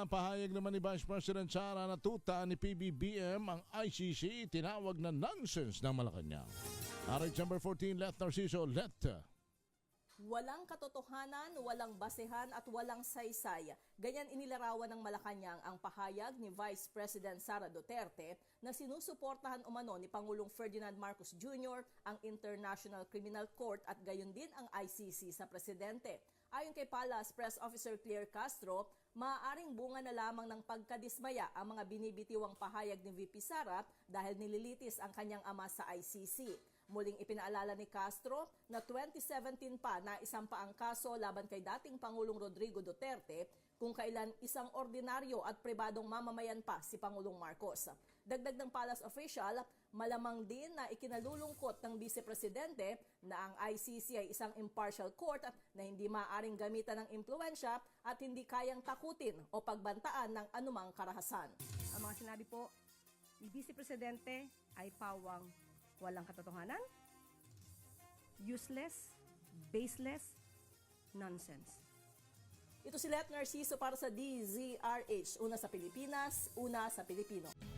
pahayag naman ni Vice President Sara na tuta ni PBBM ang ICC tinawag na nonsense ng Malacanang. RH number 14, Let Narciso, Let. Walang katotohanan, walang basehan at walang saysay. Ganyan inilarawan ng Malacanang ang pahayag ni Vice President Sara Duterte na sinusuportahan umano ni Pangulong Ferdinand Marcos Jr. ang International Criminal Court at gayon din ang ICC sa presidente. Ayon kay Palace Press Officer Claire Castro, maaaring bunga na lamang ng pagkadismaya ang mga binibitiwang pahayag ni VP Sara dahil nililitis ang kanyang ama sa ICC. Muling ipinaalala ni Castro na 2017 pa na isampa ang kaso laban kay dating Pangulong Rodrigo Duterte kung kailan isang ordinaryo at pribadong mamamayan pa si Pangulong Marcos. Dagdag ng Palace official, malamang din na ikinalulungkot ng Vice Presidente na ang ICC ay isang impartial court na hindi maaaring gamitan ng impluensya at hindi kayang takutin o pagbantaan ng anumang karahasan. Ang mga sinabi po ni Vice Presidente ay pawang walang katotohanan, useless, baseless, nonsense. Ito si Let Narciso para sa DZRH. Una sa Pilipinas, una sa Pilipino.